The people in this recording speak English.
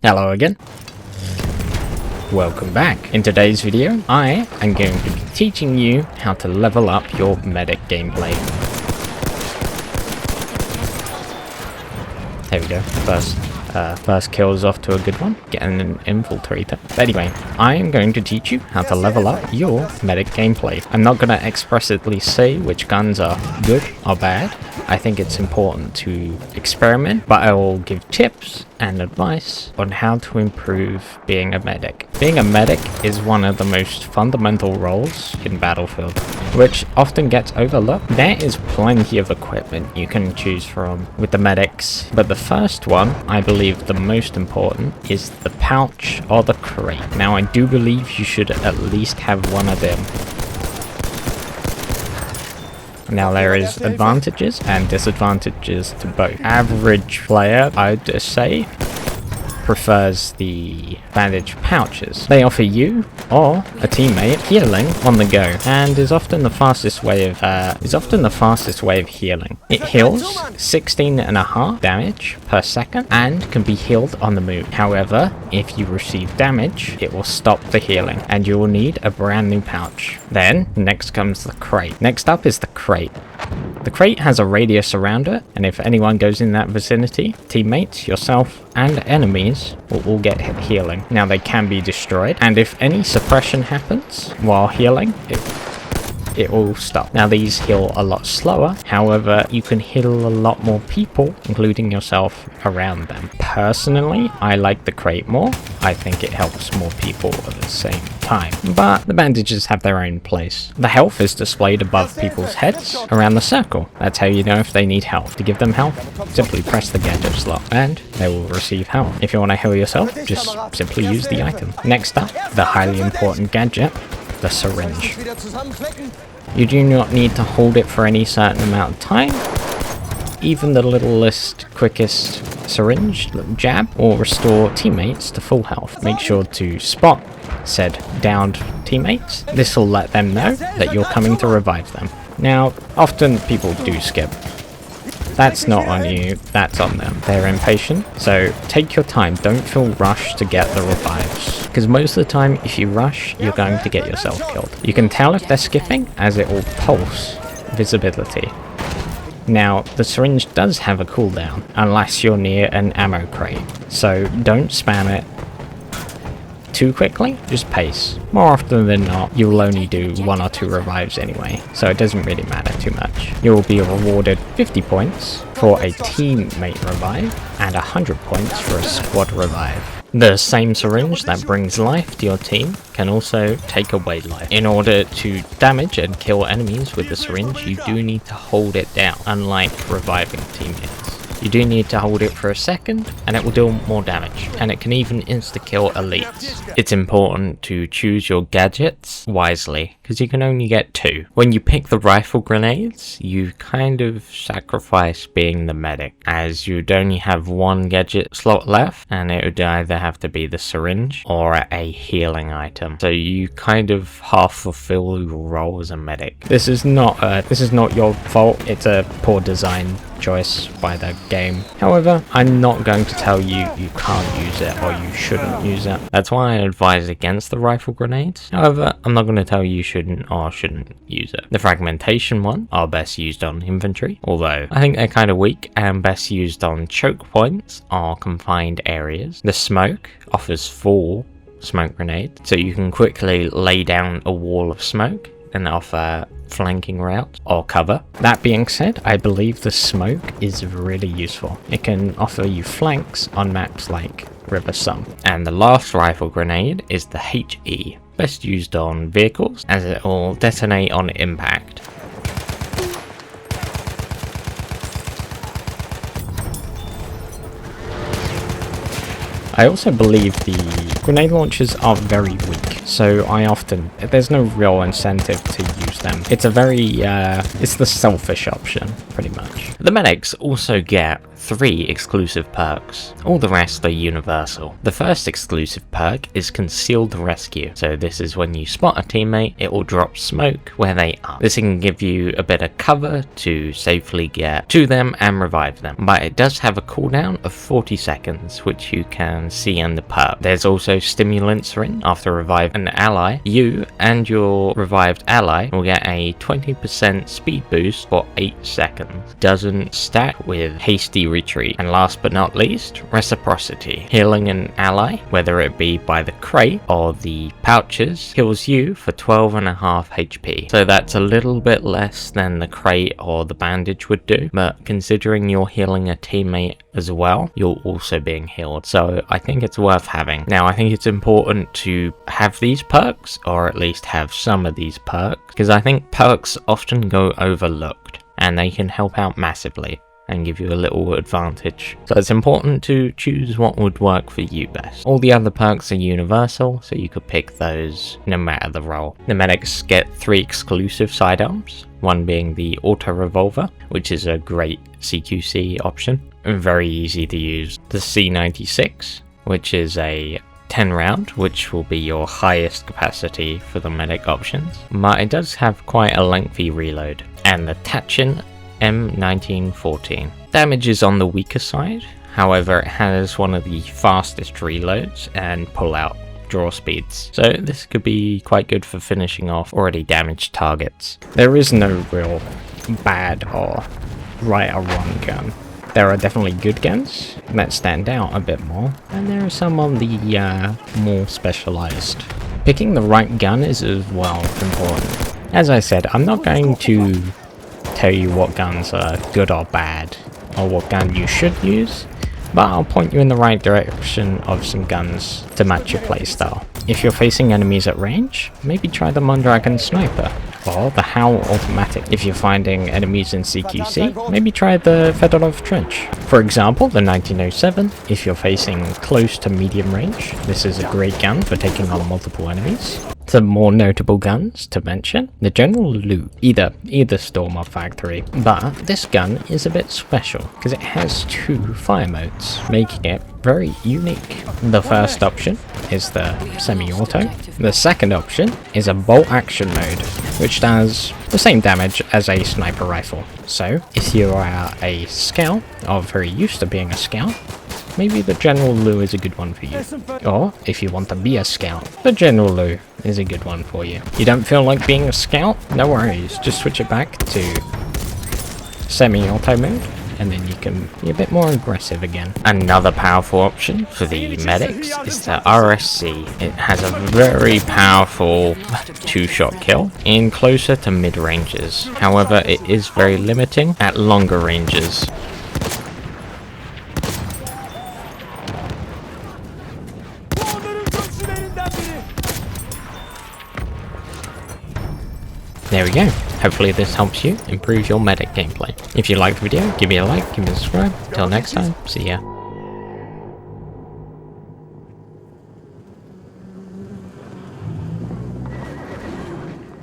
Hello again. Welcome back. In today's video, I am going to be teaching you how to level up your medic gameplay. There we go. First kill is off to a good one. Getting an infiltrator. But anyway, I am going to teach you how to level up your medic gameplay. I'm not going to expressly say which guns are good or bad. I think it's important to experiment, but I will give tips and advice on how to improve being a medic. Being a medic is one of the most fundamental roles in Battlefield, which often gets overlooked. There is plenty of equipment you can choose from with the medics, but the first one, I believe the most important, is the pouch or the crate. Now I do believe you should at least have one of them. Now there is advantages and disadvantages to both. Average player, I'd say, prefers the bandage pouches. They offer you or a teammate healing on the go, and is often the fastest way of healing. It heals 16.5 damage per second and can be healed on the move. However, if you receive damage, it will stop the healing and you will need a brand new pouch. Then next comes the crate. Next up is the crate. The crate has a radius around it, and if anyone goes in that vicinity, teammates, yourself, and enemies will all get healing. Now they can be destroyed, and if any suppression happens while healing, it will stop. Now these heal a lot slower, however you can heal a lot more people, including yourself, around them. Personally, I like the crate more. I think it helps more people at the same time, but the bandages have their own place. The health is displayed above people's heads around the circle. That's how you know if they need health. To give them health, simply press the gadget slot and they will receive health. If you want to heal yourself, just simply use the item. Next up, the highly important gadget, the syringe. You do not need to hold it for any certain amount of time. Even the littlest, quickest syringe jab will restore teammates to full health. Make sure to spot said downed teammates. This will let them know that you're coming to revive them. Now, often people do skip. That's not on you, that's on them. They're impatient, so take your time. Don't feel rushed to get the revives, because most of the time if you rush, you're going to get yourself killed. You can tell if they're skipping as it will pulse visibility. Now, the syringe does have a cooldown, unless you're near an ammo crate, so don't spam it too quickly, just pace. More often than not, you will only do 1 or 2 revives anyway, so it doesn't really matter too much. You will be rewarded 50 points for a teammate revive and 100 points for a squad revive. The same syringe that brings life to your team can also take away life. In order to damage and kill enemies with the syringe, you do need to hold it down, unlike reviving teammates. You do need to hold it for a second and it will do more damage, and it can even insta-kill elites. It's important to choose your gadgets wisely, because you can only get 2. When you pick the rifle grenades, you kind of sacrifice being the medic, as you'd only have 1 gadget slot left, and it would either have to be the syringe or a healing item. So you kind of half fulfill your role as a medic. This is not your fault. It's a poor design choice by the game. However, I'm not going to tell you you can't use it or you shouldn't use it. That's why I advise against the rifle grenades. However, I'm not going to tell you you shouldn't or shouldn't use it. The fragmentation one are best used on infantry, although I think they're kind of weak, and best used on choke points or confined areas. The smoke offers 4 smoke grenades, so you can quickly lay down a wall of smoke and offer flanking route or cover. That being said, I believe the smoke is really useful. It can offer you flanks on maps like River Sum. And the last rifle grenade is the HE, best used on vehicles as it will detonate on impact. I also believe the grenade launchers are very weak, so there's no real incentive to use them. It's a very, it's the selfish option, pretty much. The medics also get 3 exclusive perks. All the rest are universal. The first exclusive perk is Concealed Rescue. So this is when you spot a teammate, it will drop smoke where they are. This can give you a bit of cover to safely get to them and revive them. But it does have a cooldown of 40 seconds, which you can see in the perk. There's also Stimulant Syringe. After revive an ally, you and your revived ally will get a 20% speed boost for 8 seconds. Doesn't stack with Hasty Retreat. And last but not least, Reciprocity. Healing an ally, whether it be by the crate or the pouches, heals you for 12.5 HP. So that's a little bit less than the crate or the bandage would do, but considering you're healing a teammate as well, you're also being healed. So I think it's worth having. Now I think it's important to have these perks, or at least have some of these perks, because I think perks often go overlooked and they can help out massively and give you a little advantage. So it's important to choose what would work for you best. All the other perks are universal, so you could pick those no matter the role. The medics get 3 exclusive sidearms, one being the auto revolver, which is a great CQC option and very easy to use. The C96, which is a 10 round, which will be your highest capacity for the medic options, but it does have quite a lengthy reload. And the Tachin M1914. Damage is on the weaker side, however it has one of the fastest reloads and pull-out draw speeds, so this could be quite good for finishing off already damaged targets. There is no real bad or right or wrong gun. There are definitely good guns that stand out a bit more, and there are some on the more specialized. Picking the right gun is as well important. As I said, I'm not going to tell you what guns are good or bad, or what gun you should use, but I'll point you in the right direction of some guns to match your playstyle. If you're facing enemies at range, maybe try the Mondragon Sniper, or the Howl Automatic. If you're finding enemies in CQC, maybe try the Fedorov Trench. For example, the 1907, if you're facing close to medium range, this is a great gun for taking on multiple enemies. Some more notable guns to mention, the General Lu, either Storm or Factory, but this gun is a bit special because it has 2 fire modes, making it very unique. The first option is the semi-auto. The second option is a bolt action mode, which does the same damage as a sniper rifle. So if you are a scout, or very used to being a scout, maybe the General Lu is a good one for you. Or, if you want to be a scout, the General Lu is a good one for you. You don't feel like being a scout? No worries, just switch it back to semi-auto mode, and then you can be a bit more aggressive again. Another powerful option for the medics is the RSC. It has a very powerful 2-shot kill in closer to mid-ranges. However, it is very limiting at longer ranges. There we go. Hopefully this helps you improve your medic gameplay. If you liked the video, give me a like, give me a subscribe. Till next time, see ya.